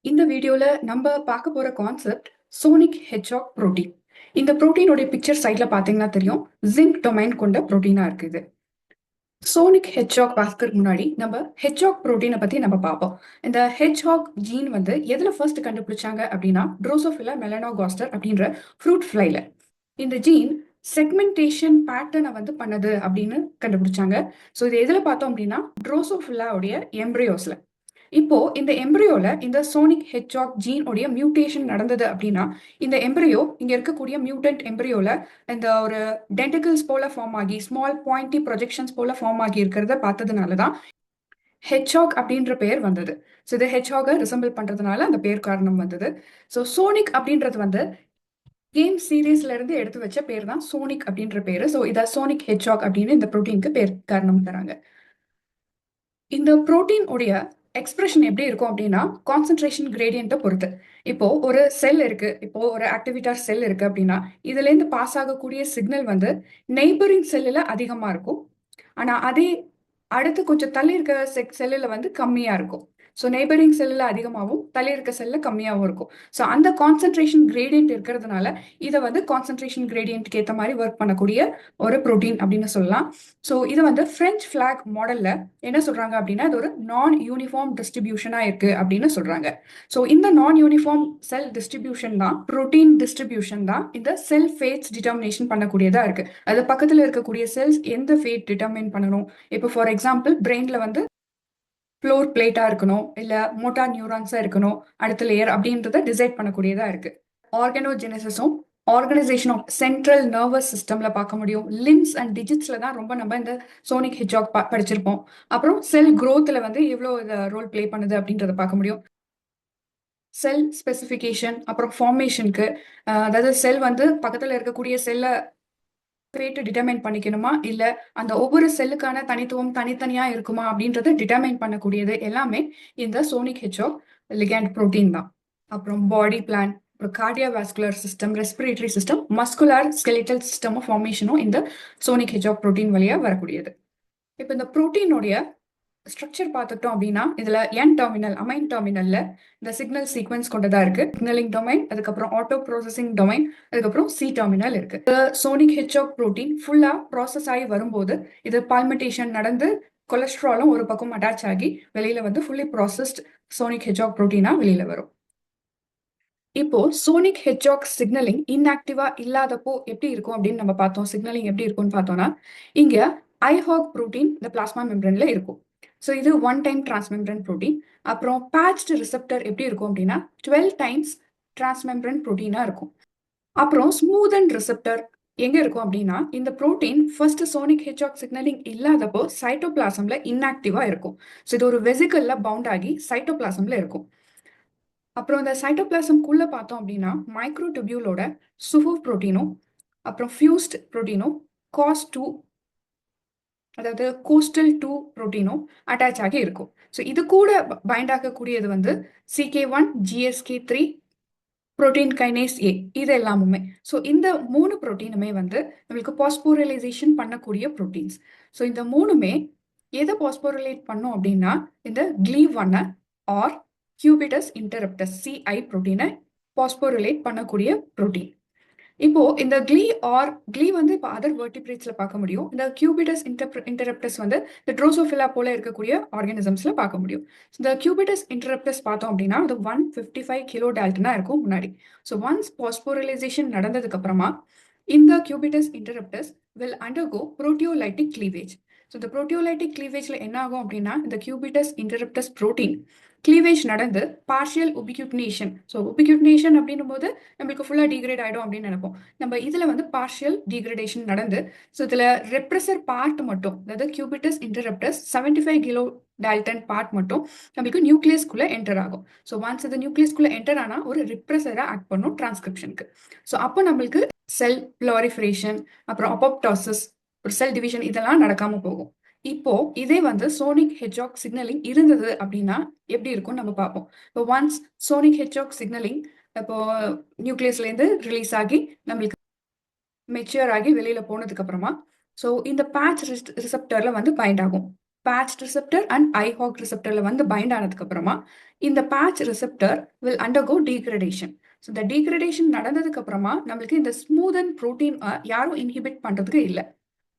இந்த வீடியோல நம்ம பார்க்க போற கான்செப்ட் சோனிக் ஹெட்ஜாக் புரோட்டீன். இந்த புரோட்டீனோட பிக்சர் சைட்ல பாத்தீங்கன்னா தெரியும், ஜிங்க் டொமைன் கொண்ட புரோட்டீனா இருக்குது. சோனிக் ஹெட்ஜாக் பார்க்கறதுக்கு முன்னாடி நம்ம ஹெட்ஜாக் புரோட்டீனை பத்தி நம்ம பார்ப்போம். இந்த ஹெட்ஜாக் ஜீன் வந்து எதுல ஃபர்ஸ்ட் கண்டுபிடிச்சாங்க அப்படின்னா ட்ரோசோஃபிலா மெலனோகாஸ்டர் அப்படின்ற ஃப்ரூட் ஃப்ளைல. இந்த ஜீன் செக்மெண்டேஷன் பேட்டர்னை வந்து பண்ணது அப்படின்னு கண்டுபிடிச்சாங்க. ஸோ இது எதுல பார்த்தோம் அப்படின்னா ட்ரோசோஃபிலாவுடைய எம்ப்ரியோஸ்ல. இப்போ இந்த எம்ப்ரியோல இந்த சோனிக் ஹெட்ஜாக் ஜீன் உடைய மியூட்டேஷன் நடந்தது அப்படின்னா இந்த எம்ப்ரியோ இங்க இருக்கக்கூடிய மியூட்டன்ட் எம்ப்ரியோல இந்த ஒரு டென்டிகிள்ஸ் போல ஃபார்ம் ஆகி ஸ்மால் பாயிண்டி ப்ரொஜெக்ஷன்ஸ் போல ஃபார்ம் ஆகி இருக்கிறத பார்த்ததுனாலதான் ஹெட்ஜாக் அப்படின்ற பெயர் வந்தது. ஸோ இது ஹெட்ஜாக ரிசம்பிள் பண்றதுனால அந்த பேர் காரணம் வந்தது. ஸோ சோனிக் அப்படின்றது வந்து கேம் சீரீஸ்ல இருந்து எடுத்து வச்ச பேர் தான் சோனிக் அப்படின்ற பேரு. ஸோ இதை சோனிக் ஹெட்ஜாக் அப்படின்னு இந்த ப்ரோட்டீனுக்கு பேர் காரணம் தராங்க. இந்த புரோட்டீன் உடைய எக்ஸ்பிரஷன் எப்படி இருக்கும் அப்படின்னா கான்சென்ட்ரேஷன் கிரேடியன்ட்டை பொறுத்து. இப்போ ஒரு செல் இருக்கு, இப்போ ஒரு ஆக்டிவிட்டார் செல் இருக்கு அப்படின்னா இதுல இருந்து பாஸ் ஆகக்கூடிய சிக்னல் வந்து நெய்பரிங் செல்லுல அதிகமா இருக்கும். ஆனா அதே அடுத்து கொஞ்சம் தள்ளி இருக்க செல்லுல வந்து கம்மியா இருக்கும். ஸோ நெய்பரிங் செல்லுல அதிகமாகவும் தள்ளி இருக்க செல்ல கம்மியாகவும் இருக்கும். ஸோ அந்த கான்சென்ட்ரேஷன் கிரேடியன்ட் இருக்கிறதுனால இதை வந்து கான்சென்ட்ரேஷன் கிரேடியன்ட்க்கு ஏற்ற மாதிரி ஒர்க் பண்ணக்கூடிய ஒரு புரோட்டீன் அப்படின்னு சொல்லலாம். ஸோ இது வந்து ஃப்ரெஞ்ச் ஃபிளாக் மாடல்ல என்ன சொல்றாங்க அப்படின்னா இது ஒரு நான் யூனிஃபார்ம் டிஸ்ட்ரிபியூஷனா இருக்கு அப்படின்னு சொல்றாங்க. ஸோ இந்த நான் யூனிஃபார்ம் செல் டிஸ்ட்ரிபியூஷன் தான் புரோட்டீன் டிஸ்ட்ரிபியூஷன் தான் இந்த செல் ஃபேட்ஸ் டிட்டர்மினேஷன் பண்ணக்கூடியதா இருக்கு. அது பக்கத்துல இருக்கக்கூடிய செல்ஸ் எந்த ஃபேட் டிட்டர்மின் பண்ணணும். இப்போ ஃபார் எக்ஸாம்பிள் பிரெயின்ல வந்து ஃப்ளோர் பிளேட்டா இருக்கணும், இல்ல மோட்டார் நியூரான்ஸா இருக்கணும், அடுத்த லேயர் அப்படின்றத டிசைட் பண்ணக்கூடியதா இருக்கு. ஆர்கனோஜெனசிஸும் ஆர்கனைசேஷன் ஆஃப் சென்ட்ரல் நர்வஸ் சிஸ்டம்ல பார்க்க முடியும். லிம்ஸ் அண்ட் டிஜிட்ஸ்ல தான் ரொம்ப நம்ம இந்த சோனிக் ஹெட்ஜாக் படிச்சிருப்போம். அப்புறம் செல் growthல வந்து எவ்வளோ ரோல் பிளே பண்ணுது அப்படின்றத பார்க்க முடியும். செல் ஸ்பெசிஃபிகேஷன் அப்புறம் ஃபார்மேஷனுக்கு, அதாவது செல் வந்து பக்கத்துல இருக்கக்கூடிய செல்லை ஃபேட் டிட்டர்மைன் பண்ணிக்கணுமா இல்ல அந்த ஒவ்வொரு செல்லுக்கான தனித்துவம் தனித்தனியா இருக்குமா அப்படின்றத டிட்டர்மைன் பண்ணக்கூடியது எல்லாமே இந்த சோனிக் ஹெட்ஜாக் லிகண்ட் புரோட்டீன் தான். அப்புறம் பாடி பிளான், அப்புறம் cardiovascular system, respiratory system, muscular skeletal சிஸ்டமும் ஃபார்மேஷனும் இந்த சோனிக் ஹெட்ஜாக் புரோட்டீன் வழியா வரக்கூடியது. இப்போ இந்த புரோட்டீனுடைய ஸ்ட்ரக்சர் பார்த்துட்டோம் அப்படின்னா இதுல என் டெர்மினல் அமைன் டெர்மினல்ல இந்த சிக்னல் சீக்வன்ஸ் கொண்டதா இருக்கு. சிக்னலிங் டொமைன், அதுக்கப்புறம் ஆட்டோ ப்ராசஸிங் டொமைன், அதுக்கப்புறம் சி டெர்மினல் இருக்கு. சோனிக் ஹெட்ஜாக் புரோட்டீன் ஃபுல்லா ப்ராசஸ் ஆகி வரும்போது இது பால்மெண்டேஷன் நடந்து கொலஸ்ட்ராலும் ஒரு பக்கம் அட்டாச் ஆகி வெளியில வந்து ஃபுல்லி ப்ராசஸ்ட் சோனிக் ஹெட்ஜாக் புரோட்டீனா வெளியில வரும். இப்போ சோனிக் ஹெட்ஜாக் சிக்னலிங் இன்ஆக்டிவா இல்லாதப்போ எப்படி இருக்கும் அப்படின்னு நம்ம பார்த்தோம். சிக்னலிங் எப்படி இருக்கும்னு பார்த்தோம்னா இங்க ஐஹாக் புரோட்டீன் இந்த பிளாஸ்மா மெம்பரன்ல இருக்கும். ஸோ இது ஒன் டைம் டிரான்ஸ்மெம்பரன் புரோட்டீன். அப்புறம் பேட்ச்டு ரிசெப்டர் எப்படி இருக்கும் அப்படின்னா 12 டைம்ஸ் டிரான்ஸ்மெம்பரன் புரோட்டீனா இருக்கும். அப்புறம் ஸ்மூத் அண்ட் ரிசெப்டர் எங்க இருக்கும் அப்படின்னா இந்த protein first sonic hedgehog signalling இல்லாதப்போ சைட்டோபிளாசம்ல இன்ஆக்டிவா இருக்கும். ஸோ இது ஒரு வெசிக்கல்ல பவுண்ட் ஆகி சைட்டோபிளாசம்ல இருக்கும். அப்புறம் இந்த சைட்டோபிளாசம்குள்ள பார்த்தோம் அப்படின்னா மைக்ரோடியூபியூலோட சுஃபூவ் புரோட்டீனும் அப்புறம் ஃபியூஸ்ட் புரோட்டீனும் காஸ் டூ அதாவது கோஸ்டல் டூ புரோட்டீனும் அட்டாச் ஆகி இருக்கும். ஸோ இது கூட பைண்ட் ஆகக்கூடியது வந்து CK1 GSK3 புரோட்டீன் கைனேஸ் ஏ, இது எல்லாமுமே. ஸோ இந்த 3 புரோட்டீனுமே வந்து நம்மளுக்கு பாஸ்போரலைசேஷன் பண்ணக்கூடிய புரோட்டீன்ஸ். ஸோ இந்த மூணுமே எதை பாஸ்போரலேட் பண்ணும் அப்படின்னா இந்த GLI1 ஆர் கியூபிடஸ் இன்டரப்டஸ் CI புரோட்டீனை பாஸ்போரிலேட் பண்ணக்கூடிய புரோட்டீன். இப்போ இந்த கிளி வந்து இப்போ அதர் வெர்டிபிரேட்ஸ்ல பார்க்க முடியும். இந்த கியூபிடஸ் இன்டரப்டஸ் வந்து இந்த ட்ரோசோஃபிலா போல இருக்கக்கூடிய ஆர்கானிசம்ஸ்ல பார்க்க முடியும். இந்த கியூபிடஸ் இன்டரப்டஸ் பார்த்தோம் அப்படின்னா அது 155 கிலோ டால்டனா இருக்கும் முன்னாடி. ஸோ ஒன்ஸ் பாஸ்போரலைசேஷன் நடந்ததுக்கு அப்புறமா இந்த cubitus interruptus will undergo proteolytic cleavage. So இந்த புரோட்டியோலைட்டிக் கிளீவேஜ்ல என்ன ஆகும் அப்படின்னா இந்த கியூபிடஸ் இன்டரப்டஸ் புரோட்டீன் கிளீவேஜ் நடந்து பார்ஷியல் உபிக்யூட்னேஷன். ஸோ உபிக்யூட்னேஷன் அப்படின்னும் போது நம்மளுக்கு ஃபுல்லாக டிகிரேட் ஆகிடும் அப்படின்னு நினைப்போம். நம்ம இதில் வந்து பார்ஷியல் டிகிரடேஷன் நடந்து ஸோ இதில் ரெப்ரஸர் பார்ட் மட்டும், அதாவது கியூபிட்டஸ் இன்டரப்டஸ் 75 கிலோ டால்டன் பார்ட் மட்டும் நம்மளுக்கு நியூக்ளியஸ்குள்ளே என்டர் ஆகும். ஸோ ஒன்ஸ் இது நியூக்ளியஸ்குள்ளே என்டர் ஆனால் ஒரு ரிப்ரஸராக ஆக்ட் பண்ணும் டிரான்ஸ்கிரிப்ஷனுக்கு. ஸோ அப்போ நம்மளுக்கு செல் ப்ளாரிஃபரேஷன், அப்புறம் அப்போப்டாசிஸ், ஒரு செல் டிவிஷன் இதெல்லாம் நடக்காம போகும். இப்போ இதே வந்து சோனிக் ஹெட்ஜாக் சிக்னலிங் இருந்தது அப்படின்னா எப்படி இருக்கும்னு நம்ம பார்ப்போம். இப்போ ஒன்ஸ் சோனிக் ஹெட்ஜாக் சிக்னலிங் இப்போ நியூக்ளியஸ்ல இருந்து ரிலீஸ் ஆகி நம்மளுக்கு மெச்சூர் ஆகி வெளியில போனதுக்கு அப்புறமா ஸோ இந்த பேட்ச் ரிசெப்டர்ல வந்து பைண்ட் ஆகும். பேட்ச் ரிசெப்டர் அண்ட் ஐஹாக் ரிசெப்டர்ல வந்து பைண்ட் ஆனதுக்கு அப்புறமா இந்த batch receptor will undergo degradation. So இந்த டீக்ரடேஷன் நடந்ததுக்கு அப்புறமா நம்மளுக்கு இந்த ஸ்மூதன் ப்ரோட்டீன் யாரும் இன்ஹிபிட் பண்றதுக்கு இல்லை.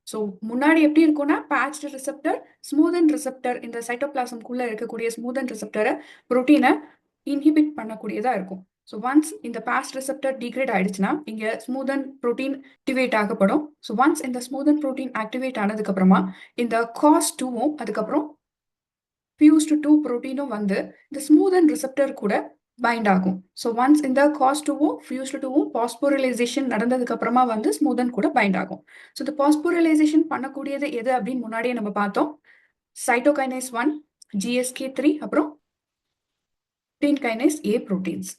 ஸோ முன்னாடி எப்படி இருக்கும்னா பேட்ச் ரிசெப்டர், ஸ்மூதன் ரிசெப்டர், இந்த சைட்டோபிளாசம்குள்ள இருக்கக்கூடிய ஸ்மூதன் ரிசெப்டரை ப்ரோட்டீனை இன்ஹிபிட் பண்ணக்கூடியதா இருக்கும். ஸோ ஒன்ஸ் இந்த பேட்ச் ரிசெப்டர் டிகிரேட் ஆயிடுச்சுன்னா இங்க ஸ்மூதன் ப்ரோட்டீன் ஆக்டிவேட் ஆகப்படும். ஸோ ஒன்ஸ் இந்த ஸ்மூதன் ப்ரோட்டீன் ஆக்டிவேட் ஆனதுக்கு அப்புறமா இந்த காஸ் டூவும் அதுக்கப்புறம் ஃபியூஸ்டு டூ ப்ரோட்டீனும் வந்து இந்த ஸ்மூதன் ரிசெப்டர் கூட பைண்ட் ஆகும். ஸோ ஒன்ஸ் இந்த காஸ் டூவும் ஃபியூஸ்டு டூவும் பாஸ்போரலைசேஷன் நடந்ததுக்கு அப்புறமா வந்து ஸ்மூதன் கூட பைண்ட் ஆகும். ஸோ இந்த பாஸ்போரலைசேஷன் பண்ணக்கூடியது எது அப்படின்னு முன்னாடியே நம்ம பார்த்தோம். சைட்டோகைனேஸ் 1, GSK3, அப்புறம் புரோட்டீன் கைனேஸ் ஏ ப்ரோட்டீன்ஸ்.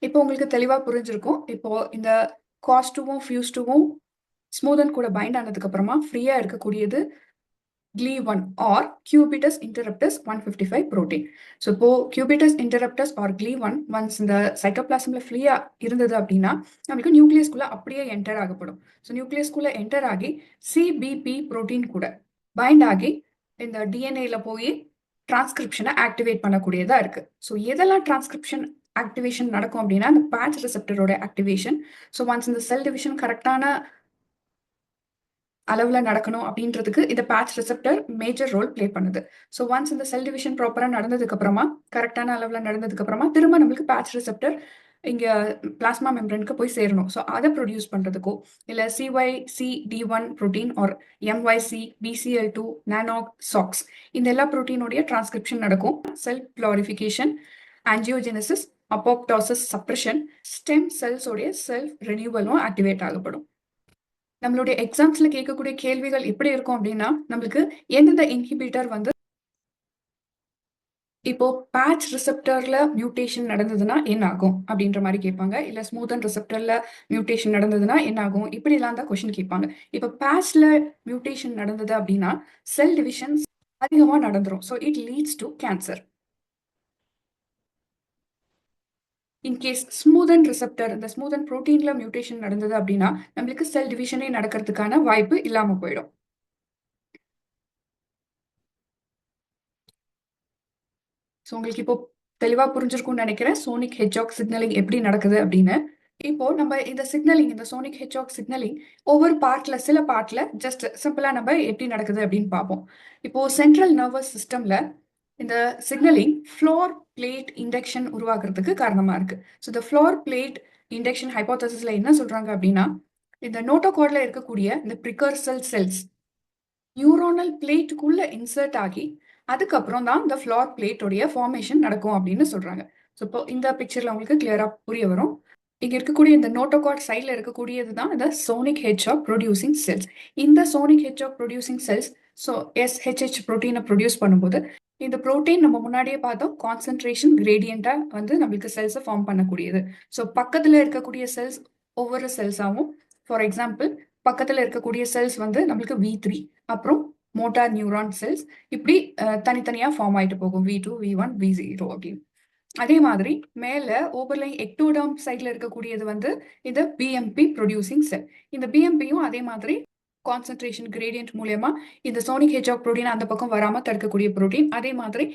இப்போ உங்களுக்கு தெளிவா புரிஞ்சிருக்கும். இப்போ இந்த காஸ் டூவும் ஃபியூஸ் டூவும் ஸ்மூதன் கூட பைண்ட் ஆனதுக்கு அப்புறமா ஃப்ரீயா இருக்கக்கூடியது GLI1 or cubitus interruptus 155 protein. So இப்போ cubitus interruptus or GLI1 once இந்த சைட்டோபிளாசம்ல ஃப்ரீயா இருந்தது அப்படின்னா நம்மளுக்கு நியூக்ளியஸ்குள்ள அப்படியே என்டர் ஆகப்படும். ஸோ நியூக்ளியஸ்குள்ள என்டர் ஆகி CBP புரோட்டீன் கூட பைண்ட் ஆகி இந்த டிஎன்ஏல போய் டிரான்ஸ்கிரிப்ஷனை ஆக்டிவேட் பண்ணக்கூடியதா இருக்கு. ஸோ எதெல்லாம் டிரான்ஸ்கிரிப்ஷன் ஆக்டிவேஷன் நடக்கும் அப்படின்னா இந்த பேட்ச் ரிசெப்டரோட ஆக்டிவேஷன். ஸோ ஒன்ஸ் இந்த செல் டிவிஷன் கரெக்டான அளவுல நடக்கணும் அப்படின்றதுக்கு இந்த batch receptor major role play பண்ணுது. ஸோ ஒன்ஸ் இந்த செல் டிவிஷன் ப்ராப்பரா நடந்ததுக்கு அப்புறமா கரெக்டான அளவுல நடந்ததுக்கு அப்புறமா திரும்ப நம்மளுக்கு பேட்ச் ரிசெப்டர் இங்க பிளாஸ்மா மெம்பரனுக்கு போய் சேரணும். ஸோ அதை ப்ரொடியூஸ் பண்றதுக்கோ இல்ல CYCD1 protein or MYC, BCL2, nanog, Sox இந்த எல்லா புரோட்டீனோடைய டிரான்ஸ்கிரிப்ஷன் நடக்கும். Cell proliferation, angiogenesis, apoptosis suppression, stem செல்ஸோடைய செல்ஃப் ரெனியூவலும் ஆக்டிவேட் ஆகப்படும். நம்மளுடைய எக்ஸாம்ஸ்ல கேட்கக்கூடிய கேள்விகள் எப்படி இருக்கும் அப்படின்னா நம்மளுக்கு எந்தெந்த இன்ஹிபிட்டர் வந்து இப்போ பேட்ச் ரிசெப்டர்ல மியூட்டேஷன் நடந்ததுன்னா என்ன ஆகும் அப்படின்ற மாதிரி கேட்பாங்க. இல்ல ஸ்மூதன் ரிசெப்டர்ல மியூட்டேஷன் நடந்ததுன்னா என்ன ஆகும், இப்படி எல்லாம் தான் கொஸ்டின் கேட்பாங்க. இப்போ பேட்ச்ல மியூட்டேஷன் நடந்தது அப்படின்னா செல் டிவிஷன் அதிகமா நடந்துரும். So it leads to cancer. In case smoothened receptor, இந்த ஸ்மூதன் புரோட்டீன்ல மியூட்டேஷன் நடந்தது அப்படின்னா நம்மளுக்கு செல் டிவிஷனே நடக்கிறதுக்கான வாய்ப்பு இல்லாம போயிடும். ஸோ உங்களுக்கு இப்போ தெளிவா புரிஞ்சிருக்கும்னு நினைக்கிறேன் சோனிக் ஹெட்ஜாக் சிக்னலிங் எப்படி நடக்குது அப்படின்னு. இப்போ நம்ம இந்த சிக்னலிங், இந்த சோனிக் ஹெட்ஜாக் சிக்னலிங் ஒவ்வொரு பார்ட்ல, சில பார்ட்ல ஜஸ்ட் சிம்பிளா நம்ம எப்படி நடக்குது அப்படின்னு பார்ப்போம். இப்போ சென்ட்ரல் நர்வஸ் சிஸ்டம்ல இந்த சிக்னலிங் ஃப்ளோர் பிளேட் இண்டக்ஷன் உருவாக்குறதுக்கு காரணமா இருக்கு. ஸோ இந்த ஃப்ளோர் பிளேட் இண்டக்ஷன் ஹைபோதசிஸ்ல என்ன சொல்றாங்க அப்படின்னா இந்த நோட்டோகார்ட்ல இருக்கக்கூடிய இந்த ப்ரிகர்சல் செல்ஸ் நியூரோனல் பிளேட்டுக்குள்ள இன்சர்ட் ஆகி அதுக்கப்புறம் தான் இந்த ஃப்ளோர் பிளேட்டோடைய ஃபார்மேஷன் நடக்கும் அப்படின்னு சொல்றாங்க. ஸோ இப்போ இந்த பிக்சர்ல உங்களுக்கு கிளியரா புரிய வரும். இங்க இருக்கக்கூடிய இந்த நோட்டோகார்ட் சைட்ல இருக்கக்கூடியது தான் இந்த சோனிக் ஹெட்ஜாக் ப்ரொடியூசிங் செல்ஸ். இந்த sonic hedgehog producing cells so SHH புரோட்டீனை ப்ரொடியூஸ் பண்ணும்போது இந்த புரோட்டீன் நம்ம முன்னாடியே பார்த்தோம் கான்சென்ட்ரேஷன் கிரேடியண்டா வந்து நம்மளுக்கு செல்ஸை ஃபார்ம் பண்ணக்கூடியது. ஸோ பக்கத்துல இருக்கக்கூடிய செல்ஸ் ஒவ்வொரு செல்ஸாவும், ஃபார் எக்ஸாம்பிள் பக்கத்துல இருக்கக்கூடிய செல்ஸ் வந்து நம்மளுக்கு V3, அப்புறம் மோட்டார் நியூரான் செல்ஸ் இப்படி தனித்தனியா ஃபார்ம் ஆயிட்டு போகும். V2, V1, V0 அப்படின்னு. அதே மாதிரி மேல ஓவர்லைங் எக்டோடர்ம் சைட்ல இருக்கக்கூடியது வந்து இந்த BMP ப்ரொடியூசிங் செல். இந்த BMPயும் அதே மாதிரி கான்சென்ட்ரேஷன் கிரேடியன்ட் மூலயமா இந்த சோனிக் ஹெட்ஜாக் புரோட்டீன் அந்த பக்கம் வராம தடுக்கக்கூடிய புரோட்டீன். அதே மாதிரி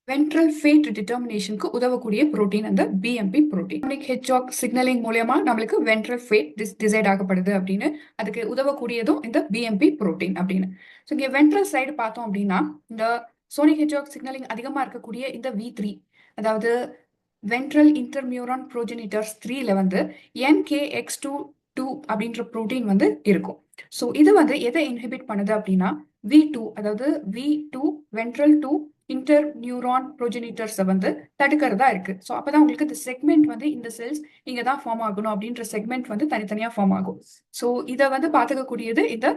வென்ட்ரல் ஃபேட் டிட்டர்மினேஷனுக்கு உதவக்கூடிய புரோட்டீன் அந்த BMP protein. Sonic hedgehog signalling மூலயமா நம்மளுக்கு வென்ட்ரல் ஃபேட் டிசைட் ஆகப்படுது அப்படின்னு அதுக்கு உதவக்கூடியதும் இந்த BMP புரோட்டீன் அப்படின்னு. ஸோ இங்கே வென்ட்ரல் சைடு பார்த்தோம் அப்படின்னா இந்த சோனிக் ஹெட்ஜாக் சிக்னலிங் அதிகமா இருக்கக்கூடிய இந்த V3, அதாவது வென்ட்ரல் இன்டர்மியூரான் ப்ரோஜெனிட்டர்ஸ் 3ல வந்து NKX2 அப்படின்ற புரோட்டீன் வந்து இருக்கும். ஸோ இது வந்து எதை இன்ஹிபிட் பண்ணுது அப்படின்னா V2, அதாவது V2 வென்ட்ரல் 2 இன்டர் நியூரான் ப்ரோஜெனிட்டர்ஸை வந்து தடுக்கிறதா இருக்கு. ஸோ அப்பதான் உங்களுக்கு இந்த செக்மெண்ட் வந்து இந்த செல்ஸ் இங்க தான் ஃபார்ம் ஆகணும் அப்படின்ற செக்மெண்ட் வந்து தனித்தனியா ஃபார்ம் ஆகும். ஸோ இதை வந்து பார்த்துக்கக்கூடியது இந்த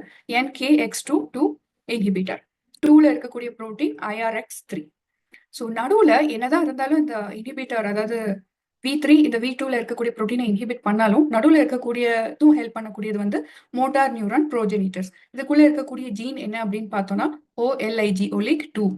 NKX2 இன்ஹிபிட்டர். 2ல இருக்கக்கூடிய புரோட்டீன் IRX3. ஸோ நடுவுல என்னதான் இருந்தாலும் இந்த இன்ஹிபிட்டர், அதாவது V3 இந்த V2ல இருக்கக்கூடிய புரோட்டீனை இன்ஹிபிட் பண்ணாலும் நடுவுல இருக்கக்கூடியதும் ஹெல்ப் பண்ணக்கூடியது வந்து மோட்டார் நியூரான் ப்ரோஜெனிட்டர்ஸ். இதுக்குள்ள இருக்கக்கூடிய ஜீன் என்ன அப்படின்னு பார்த்தோம்னா OLIG, OLIG 2.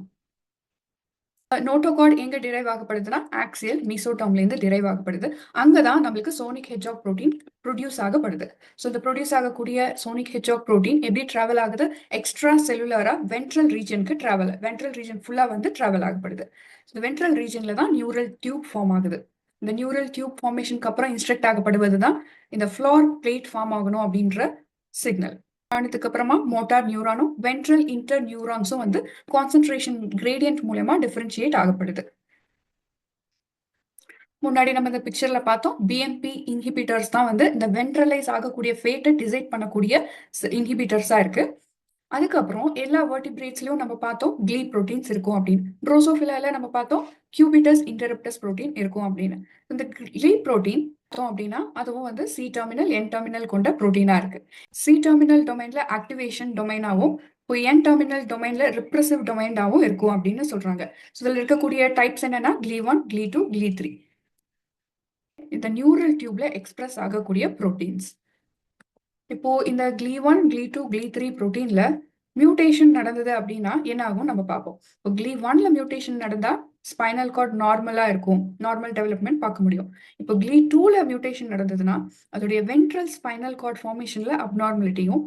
நோட்டோகார்ட் எங்க டிரைவ் ஆகப்படுதுன்னா ஆக்சியல் மீசோடர்ம்ல இருந்து டிரைவ் ஆகப்படுது. அங்கதான் நம்மளுக்கு சோனிக் ஹெட்ஜாக் புரோட்டீன் ப்ரொடியூஸ் ஆகப்படுது. ஸோ இந்த ப்ரொடியூஸ் ஆகக்கூடிய சோனிக் ஹெட்ஜாக் புரோட்டீன் எப்படி டிராவல் ஆகுது? எக்ஸ்ட்ரா செல்லுலரா வென்ட்ரல் ரீஜனுக்கு டிராவல், வென்ட்ரல் ரீஜன் ஃபுல்லா வந்து டிராவல் ஆகப்படுது. இந்த வென்ட்ரல் ரீஜன்ல தான் நியூரல் டியூப் ஃபார்ம் ஆகுது. இந்த நியூரல் டியூப் ஃபார்மேஷனுக்கு அப்புறம் இன்ஸ்ட்ரக்ட் ஆகப்படுவது தான் இந்த ஃப்ளோர் பிளேட் ஃபார்ம் ஆகணும் அப்படின்ற சிக்னல். ஆனதுக்கு அப்புறமா மோட்டார் நியூரானும் வென்ட்ரல் இன்டர் நியூரான்ஸும் வந்து கான்சென்ட்ரேஷன் கிரேடியன்ட் மூலமா டிஃபரன்ஷியேட் ஆகப்படுது. முன்னாடி நம்ம இந்த பிக்சர்ல பார்த்தோம், பிஎம்பி இன்ஹிபிட்டர்ஸ் தான் வந்து இந்த வென்ட்ரலைஸ் ஆகக்கூடிய ஃபேட்டை டிசைட் பண்ணக்கூடிய இன்ஹிபிட்டர்ஸா இருக்கு. அதுக்கப்புறம் எல்லா வெர்டிபிரேட்ஸ்லயும் நம்ம பார்த்தோம் கிளீ ப்ரோட்டீன்ஸ் இருக்கும் அப்படின்னு. ட்ரோசோஃபிலால நம்ம பார்த்தோம் கியூபிட்டஸ் இன்டரப்டஸ் ப்ரோட்டீன் இருக்கும் அப்படின்னு. இந்த கிளீ ப்ரோட்டீன் பார்த்தோம் அப்படின்னா அதுவும் வந்து சி டெர்மினல் என் டெர்மினல் கொண்ட ப்ரோட்டீனா இருக்கு. சி டெர்மினல் டொமைன்ல ஆக்டிவேஷன் டொமைனாவும், இப்போ என் டெர்மினல் டொமைன்ல ரிப்ரசிவ் டொமைனாவும் இருக்கும் அப்படின்னு சொல்றாங்க. இதுல இருக்கக்கூடிய டைப்ஸ் என்னன்னா GLI1, GLI2, GLI3. இந்த நியூரல் டியூப்ல எக்ஸ்பிரஸ் ஆகக்கூடிய ப்ரோட்டீன்ஸ். இப்போ இந்த GLI1, GLI2, GLI3 புரோட்டீன்ல மியூட்டேஷன் நடந்தது அப்படின்னா என்ன ஆகும் நம்ம பார்ப்போம். இப்போ GLI1ல மியூட்டேஷன் நடந்தா ஸ்பைனல் கார்ட் நார்மலா இருக்கும், நார்மல் டெவலப்மெண்ட் பார்க்க முடியும். இப்போ GLI2ல மியூட்டேஷன் நடந்ததுன்னா அதோடைய வென்ட்ரல் ஸ்பைனல் கார்ட் ஃபார்மேஷன்ல அப்நார்மலிட்டியும்,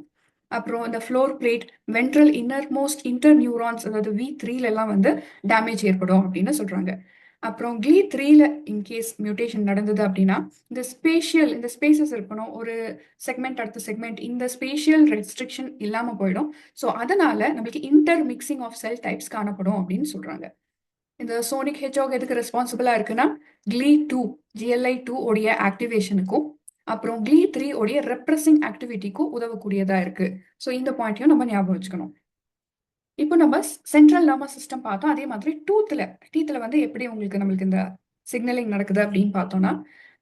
அப்புறம் இந்த floor plate ventral innermost interneurons அதாவது V3ல எல்லாம் வந்து டேமேஜ் ஏற்படும் அப்படின்னு சொல்றாங்க. அப்புறம் GLI3ல இன்கேஸ் மியூட்டேஷன் நடந்தது அப்படின்னா இந்த ஸ்பேஷியல், இந்த ஸ்பேசஸ் இருக்கணும், ஒரு செக்மெண்ட் அடுத்த செக்மெண்ட், இந்த ஸ்பேஷியல் ரெஸ்ட்ரிக்ஷன் இல்லாம போயிடும். ஸோ அதனால நம்மளுக்கு intermixing of cell types காணப்படும் அப்படின்னு சொல்றாங்க. இந்த சோனிக் ஹெட்ஜாக் எதுக்கு ரெஸ்பான்சிபிளா இருக்குன்னா GLI2, GLI2 உடைய ஆக்டிவேஷனுக்கும் அப்புறம் GLI3 உடைய ரெப்ரஸிங் ஆக்டிவிட்டிக்கும் உதவக்கூடியதா இருக்கு. ஸோ இந்த பாயிண்ட்டையும் நம்ம ஞாபகம் வச்சுக்கணும். இப்போ நம்ம சென்ட்ரல் நர்வஸ் சிஸ்டம் பார்த்தோம். அதே மாதிரி டீத்ல வந்து எப்படி உங்களுக்கு நம்மளுக்கு இந்த சிக்னலிங் நடக்குது அப்படின்னு பார்த்தோம்னா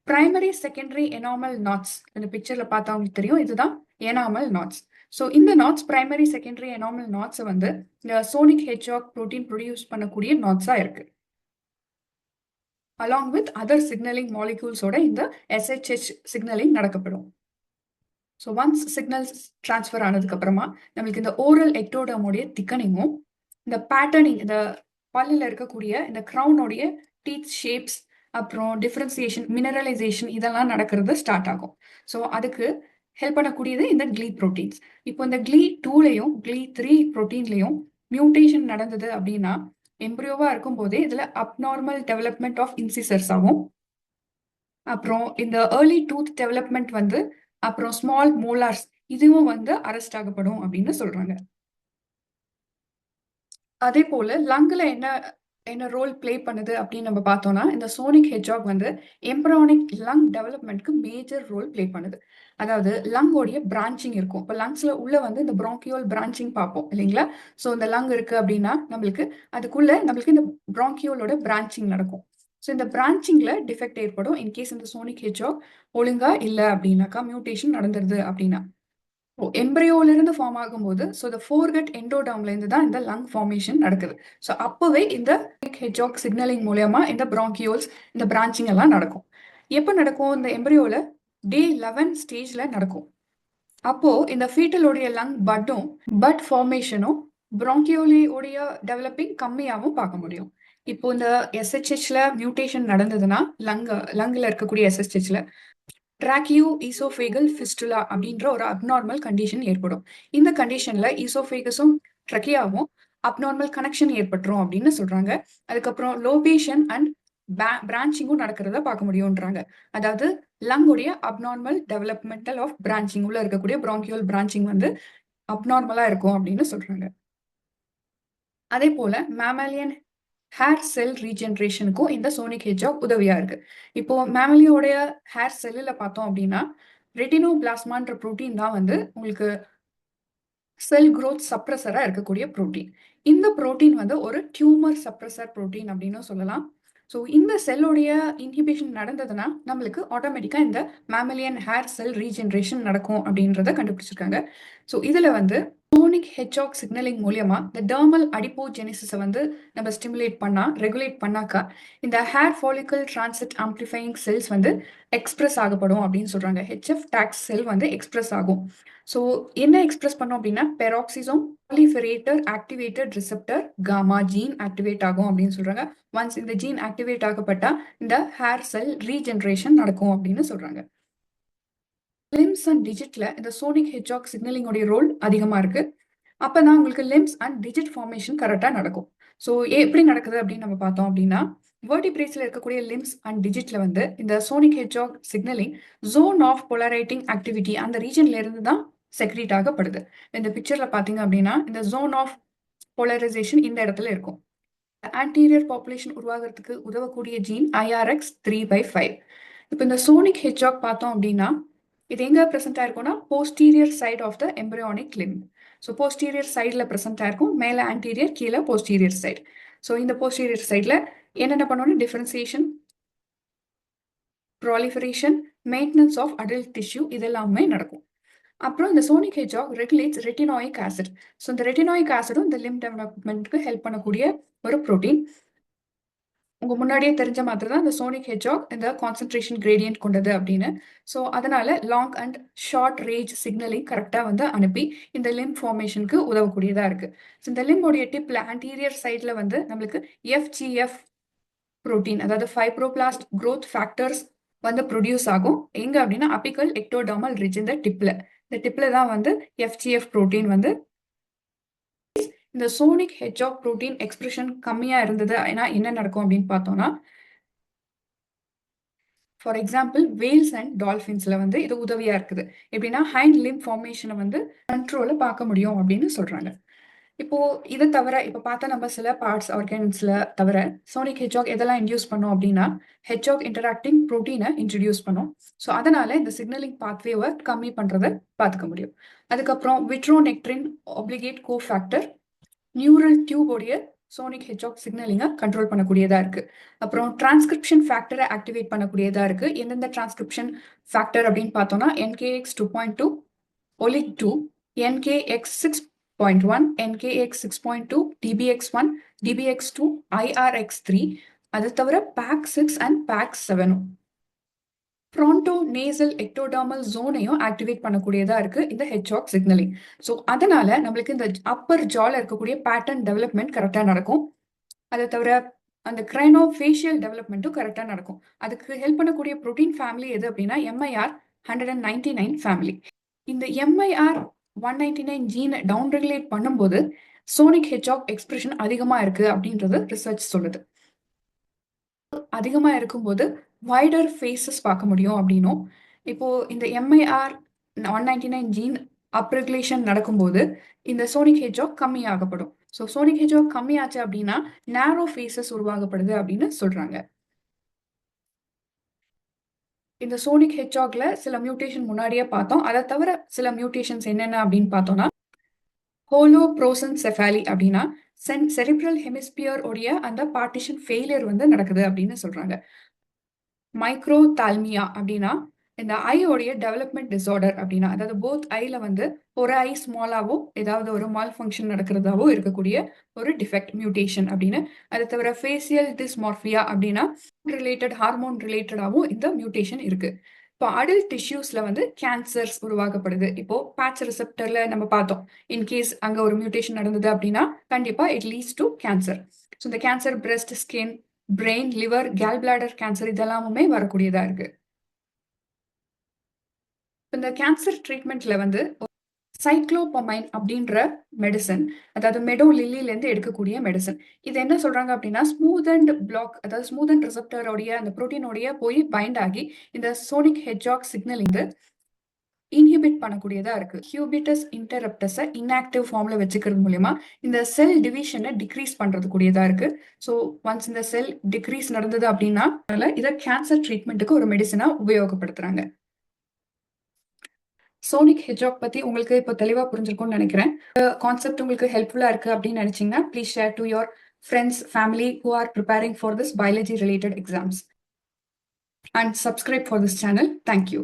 பிரைமரி செகண்டரி எனாமல் நாட்ஸ், இந்த பிக்சர்ல பார்த்தா உங்களுக்கு தெரியும், இதுதான் எனாமல் நாட்ஸ். ஸோ இந்த knots primary secondary enamel knots வந்து இந்த சோனிக் ஹெட்ஜாக் புரோட்டீன் ப்ரொடியூஸ் பண்ணக்கூடிய நாட்ஸா இருக்கு. அலாங் வித் அதர் சிக்னலிங் மாலிகூல்ஸோட இந்த SHH சிக்னலிங் நடக்கப்படும். ஸோ ஒன்ஸ் சிக்னல்ஸ் டிரான்ஸ்ஃபர் ஆனதுக்கு அப்புறமா நம்மளுக்கு இந்த ஓரல் எக்டோடர்மோடைய திக்கனிங்கும், இந்த பேட்டர்னிங், இந்த பல்லில் இருக்கக்கூடிய இந்த க்ரௌனோடைய டீத் ஷேப்ஸ், அப்புறம் டிஃபரன்சியேஷன், மினரலைசேஷன் இதெல்லாம் நடக்கிறது ஸ்டார்ட் ஆகும். ஸோ அதுக்கு ஹெல்ப் பண்ணக்கூடியது இந்த GLI ப்ரோட்டீன்ஸ். இப்போ இந்த GLI2லையும் GLI3 ப்ரோட்டீன்லையும் மியூட்டேஷன் நடந்தது அப்படின்னா எம்ப்ரியோவா இருக்கும் போதே இதுல அப்நார்மல் டெவலப்மெண்ட் ஆஃப் இன்சிசர்ஸ் ஆகும். அப்புறம் இந்த ஏர்லி டூத் டெவலப்மெண்ட் வந்து, அப்புறம் ஸ்மால் மோலார்ஸ் இதுவும் வந்து அரெஸ்ட் ஆகப்படும் அப்படின்னு சொல்றாங்க. அதே போல லங்ல என்ன என்ன ரோல் பிளே பண்ணுது அப்படின்னு நம்ம பார்த்தோம்னா இந்த சோனிக் ஹெட்ஜாக் வந்து எம்பரானிக் லங் டெவலப்மெண்ட்க்கு மேஜர் ரோல் பிளே பண்ணுது. அதாவது லங்கோடைய பிரான்ச்சிங் இருக்கும். இப்போ லங்ஸ்ல உள்ள வந்து இந்த பிராங்கியோல் பிரான்ச்சிங் பார்ப்போம் இல்லைங்களா? ஸோ இந்த லங் இருக்கு அப்படின்னா நம்மளுக்கு அதுக்குள்ள நம்மளுக்கு இந்த பிராங்கியோலோட பிரான்ச்சிங் நடக்கும். ஸோ இந்த பிரான்ச்சிங்ல டிஃபெக்ட் ஏற்படும் இன்கேஸ் இந்த சோனிக் ஹெட்ஜாக் ஒழுங்கா இல்லை அப்படின்னாக்கா, மியூட்டேஷன் நடந்துருது அப்படின்னா. எம்பரியோல இருந்து ஃபார்ம் ஆகும்போது ஸோ இந்த ஃபோர்கட் எண்டோடர்ம்ல இருந்து தான் இந்த லங் ஃபார்மேஷன் நடக்குது. ஸோ அப்பவே இந்த ஹெட்ஜாக் சிக்னலிங் மூலமா இந்த பிராங்கியோல்ஸ், இந்த பிரான்ச்சிங் எல்லாம் நடக்கும். எப்போ நடக்கும்? இந்த எம்பரியோல டே 11 ஸ்டேஜ்ல நடக்கும். அப்போ இந்த ஃபீட்டலோடைய லங் பட் ஃபார்மேஷனும் பிராங்கியோலியோடைய டெவலப்பிங் கம்மியாகவும் பார்க்க முடியும். இப்போ இந்த SHHல மியூட்டேஷன் நடந்ததுன்னா லங்ல இருக்கக்கூடிய SHHல ட்ராக்கியோ ஈசோஃபேகல் ஃபிஸ்டுலா அப்படின்ற ஒரு அப்நார்மல் கண்டிஷன் ஏற்படும். இந்த கண்டிஷன்ல ஈசோஃபேகஸும் ட்ரக்கியாவும் அப்நார்மல் கனெக்ஷன் ஏற்பட்டுரும் அப்படின்னு சொல்றாங்க. அதுக்கப்புறம் லோபேஷன் அண்ட் பிரான்ச்சிங்கும் நடக்கிறத பார்க்க முடியும்ன்றாங்க. அதாவது லங்குடைய அப்நார்மல் டெவலப்மெண்டல் ஆஃப் பிரான்ச்சிங், உள்ள இருக்கக்கூடிய பிராங்கியோல் பிரான்ச்சிங் வந்து அப்நார்மலா இருக்கும் அப்படின்னு சொல்றாங்க. அதே போல மேமாலியன் ஹேர் செல் ரீஜென்ரேஷனுக்கும் இந்த சோனிக் ஹெட்ஜாக் உதவியா இருக்கு. இப்போ மேமலியோடைய ஹேர் செல்லில் பார்த்தோம் அப்படின்னா ரெட்டினோபிளாஸ்மான்ற புரோட்டீன் தான் வந்து உங்களுக்கு செல் growth சப்ரஸரா இருக்கக்கூடிய புரோட்டீன். இந்த புரோட்டீன் வந்து ஒரு டியூமர் சப்ரஸர் புரோட்டீன் அப்படின்னு சொல்லலாம். ஸோ இந்த செல்லுடைய இன்ஹிபிஷன் நடந்ததுன்னா நம்மளுக்கு ஆட்டோமேட்டிக்கா இந்த மேமலியன் ஹேர் செல் ரீஜென்ரேஷன் நடக்கும் அப்படின்றத கண்டுபிடிச்சிருக்காங்க. ஸோ இதுல வந்து சோனிக் ஹெட்ஜாக் சிக்னலிங் மூலியமா இந்த டெர்மல் அடிப்போஜெனிசிஸை வந்து நம்ம ஸ்டிமுலேட் பண்ணா, ரெகுலேட் பண்ணாக்கா இந்த ஹேர் ஃபாலிக்கல் டிரான்சிட் ஆம்ப்ளிஃபைங் செல்ஸ் வந்து எக்ஸ்பிரஸ் ஆகப்படும் அப்படின்னு சொல்றாங்க. HF டாக்ஸ் செல் வந்து எக்ஸ்பிரஸ் ஆகும். ஸோ என்ன எக்ஸ்பிரஸ் பண்ணோம் அப்படின்னா peroxisome, proliferator activated receptor gamma gene activate ஆகும் அப்படின்னு சொல்றாங்க. ஒன்ஸ் இந்த ஜீன் ஆக்டிவேட் ஆகப்பட்டா இந்த ஹேர் செல் ரீஜெனரேஷன் நடக்கும் அப்படின்னு சொல்றாங்க. லிம்ஸ் அண்ட் டிஜிட்ல இந்த சோனிக் ஹெட்ஜாக் சிக்னலிங்கோடைய ரோல் அதிகமா இருக்கு. அப்பதான் உங்களுக்கு லிம்ஸ் அண்ட் டிஜிட் ஃபார்மேஷன் கரெக்டா நடக்கும். ஸோ எப்படி நடக்குது அப்படின்னு நம்ம பார்த்தோம் அப்படின்னா வெர்டிபிரேட்ஸ்ல இருக்கக்கூடிய லிம்ஸ் அண்ட் டிஜிட்ல வந்து இந்த sonic hedgehog signaling zone of polarizing activity அந்த ரீஜன்ல இருந்து தான் செக்ரீட் ஆகப்படுது. இந்த பிக்சர்ல பாத்தீங்க அப்படின்னா இந்த ஜோன் ஆஃப் போலரைசேஷன் இந்த இடத்துல இருக்கும். ஆன்டீரியர் பாப்புலேஷன் உருவாகிறதுக்கு உதவக்கூடிய ஜீன் IRX 3/5. இப்போ இந்த சோனிக் ஹெட்ஜாக் பார்த்தோம் அப்படின்னா இது எங்க பிரசன்ட் ஆயிருக்கும்னா posterior side of the embryonic limb. So posterior சைடில் பிரசன்ட் ஆயிருக்கும், மேலே ஆன்டீரியர், கீழே போஸ்டீரியர் சைடு. ஸோ இந்த போஸ்டீரியர் சைடில் என்னென்ன பண்ணணும், differentiation, proliferation, maintenance of adult tissue இதெல்லாமே நடக்கும். அப்புறம் இந்த sonic hedgehog regulates retinoic acid. So இந்த ரெட்டினாயிக் ஆசிடும் இந்த லிம்ப் டெவலப்மெண்ட்டுக்கு ஹெல்ப் பண்ணக்கூடிய ஒரு ப்ரோட்டீன். உங்க முன்னாடியே தெரிஞ்ச மாதிரி தான் இந்த சோனிக் ஹெட்ஜாக் இந்த கான்சென்ட்ரேஷன் கிரேடியன்ட் கொண்டது அப்படின்னு. ஸோ அதனால long and short range signalling கரெக்டாக வந்து அனுப்பி இந்த லிம் ஃபார்மேஷனுக்கு உதவக்கூடியதா இருக்கு. ஸோ இந்த லிம்போடைய டிப்ல ஆன்டீரியர் சைட்ல வந்து நம்மளுக்கு FGF புரோட்டீன், அதாவது ஃபைப்ரோபிளாஸ்ட் growth ஃபேக்டர்ஸ் வந்து ப்ரொடியூஸ் ஆகும். எங்க அப்படின்னா அபிக்கல் எக்டோடர்மல் ரிட்ஜ் இந்த டிப்ல தான் வந்து FGF புரோட்டீன் வந்து இந்த சோனிக் ஹெட்ஜாக் புரோட்டீன் எக்ஸ்பிரஷன் கம்மியா இருந்தது ஏன்னா என்ன நடக்கும் அப்படின்னு பார்த்தோம்னா ஃபார் எக்ஸாம்பிள் வேல்ஸ் அண்ட் டால்ஃபின்ஸ்ல வந்து இது உதவியா இருக்குது. எப்படின்னா ஹைண்ட் லிம் ஃபார்மேஷனை வந்து கண்ட்ரோல பார்க்க முடியும் அப்படின்னு சொல்றாங்க. இப்போ இதை தவிர இப்போ பார்த்தா நம்ம சில பார்ட்ஸ் ஆர்கன்ஸ்ல தவிர சோனிக் ஹெட்ஜாக் எதெல்லாம் இன்டியூஸ் பண்ணோம் அப்படின்னா ஹெட்ஜாக் இன்டராக்டிங் ப்ரோட்டீனை இன்ட்ரடியூஸ் பண்ணோம். ஸோ அதனால இந்த சிக்னலிங் பாத்வேவை கம்மி பண்றதை பார்த்துக்க முடியும். அதுக்கப்புறம் விட்ரோனெக்ட்ரின் ஆப்ளிகேட் கோஃபேக்டர் நியூரல் டியூபோடைய சோனிக் ஹெட்ஜாக் சிக்னலிங்கை கண்ட்ரோல் பண்ணக்கூடியதா இருக்கு. அப்புறம் டிரான்ஸ்கிரிப்ஷன் ஃபேக்டரை ஆக்டிவேட் பண்ணக்கூடியதா இருக்கு. எந்தெந்த டிரான்ஸ்கிரிப்ஷன் ஃபேக்டர் அப்படின்னு பார்த்தோம்னா NKX 2.2, OLIG 2, NKX 6.1, NKX 6.2, DBX1, DBX2, IRX3, அது தவிர PAC6 and PAC7. Fronto nasal ectodermal ஜோனையும் ஆக்டிவேட் பண்ணக்கூடியதா இருக்கு இந்த ஹெட்ஜாக் சிக்னலிங். ஸோ அதனால நம்மளுக்கு இந்த அப்பர் ஜால இருக்கக்கூடிய பேட்டர்ன் டெவலப்மெண்ட் கரெக்டா நடக்கும். அதை தவிர அந்த கிரைனோ ஃபேஷியல் டெவலப்மெண்ட்டும் கரெக்டா நடக்கும். அதுக்கு ஹெல்ப் பண்ணக்கூடிய ப்ரோட்டீன் ஃபேமிலி எது அப்படின்னா MIR 199 ஃபேமிலி. இந்த MIR 199 ஜீனை டவுன் ரெகுலேட் பண்ணும்போது சோனிக் ஹெட்ஜாக் எக்ஸ்பிரஷன் அதிகமா இருக்கு அப்படின்றது ரிசர்ச் சொல்லுது. அதிகமா இருக்கும்போது வைடர் ஃபேஸஸ் பார்க்க முடியும் அப்படின்னும். இப்போ இந்த MIR 199 ஜீன் அப்ரெகுலேஷன் நடக்கும்போது இந்த சோனிக் ஹெட்ஜாக் கம்மியாகப்படும். ஸோ சோனிக் ஹெட்ஜாக் கம்மியாச்சு அப்படின்னா நேரோ ஃபேஸஸ் உருவாகப்படுது அப்படின்னு சொல்றாங்க. இந்த சோனிக் ஹெட்ஜாக்ல சில மியூட்டேஷன் முன்னாடியே பார்த்தோம். அதை தவிர சில மியூட்டேஷன்ஸ் என்னென்ன அப்படின்னு பார்த்தோம்னா ஹோலோப்ரோசன்செஃபாலி அப்படின்னா செரிப்ரல் ஹெமிஸ்பியர் உடைய அந்த பார்ட்டிஷன் ஃபெயிலியர் வந்து நடக்குது அப்படின்னு சொல்றாங்க. மைக்ரோதால்மியா அப்படின்னா இந்த ஐயோடைய டெவலப்மெண்ட் டிசார்டர் அப்படின்னா அதாவது போத் ஐல வந்து ஒரு ஐ ஸ்மாலாவோ ஏதாவது ஒரு மால் ஃபங்க்ஷன் நடக்கிறதாவோ இருக்கக்கூடிய ஒரு டிஃபெக்ட் மியூட்டேஷன் அப்படின்னு. அது தவிர ஃபேசியல் டிஸ்மார்பியா அப்படின்னா ரிலேட்டட் ஹார்மோன் ரிலேட்டடாகவும் இந்த மியூட்டேஷன் இருக்கு. இப்போ அடல்ட் டிஷ்யூஸ்ல வந்து கேன்சர்ஸ் உருவாக்கப்படுது. இப்போ பேட்ச் ரிசெப்டர்ல நம்ம பார்த்தோம், இன்கேஸ் அங்க ஒரு மியூட்டேஷன் நடந்தது அப்படின்னா கண்டிப்பா it leads to cancer. So இந்த cancer breast, skin, brain, liver, gall bladder cancer இதெல்லாமுமே வரக்கூடியதா இருக்கு. இந்த கேன்சர் ட்ரீட்மெண்ட்ல வந்து சைக்ளோபமைன் அப்படின்ற மெடிசன், அதாவது மெடோ லில்லில இருந்து எடுக்கக்கூடிய மெடிசன். இது என்ன சொல்றாங்க அப்படின்னா ஸ்மூத் அண்ட் பிளாக், அதாவது ஸ்மூத் அண்ட் ரிசெப்டரோடைய அந்த புரோட்டீனோடைய போய் பைண்ட் ஆகி இந்த சோனிக் ஹெட்ஜாக் சிக்னல் இங்க இன்ஹிபிட் பண்ணக்கூடியதா இருக்கு. ஹியூபிட்டஸ் இன்டரப்டஸை இன்ஆக்டிவ் ஃபார்ம்ல வச்சுக்கிறது மூலியமா இந்த செல் டிவிஷனை டிக்ரீஸ் பண்றது கூடியதா இருக்கு. ஸோ ஒன்ஸ் இந்த செல் டிக்ரீஸ் நடந்தது அப்படின்னா இதை கேன்சர் ட்ரீட்மெண்ட்டுக்கு ஒரு மெடிசனா உபயோகப்படுத்துறாங்க. சோனிக் ஹெட்ஜாக் பத்தி உங்களுக்கு இப்போ தெளிவா புரிஞ்சிருக்கும்னு நினைக்கிறேன். கான்செப்ட் உங்களுக்கு ஹெல்ப்ஃபுல்லா இருக்கு அப்படின்னு நினைச்சீங்கன்னா please share to your friends, family who are preparing for this biology related exams and subscribe for this channel. Thank you.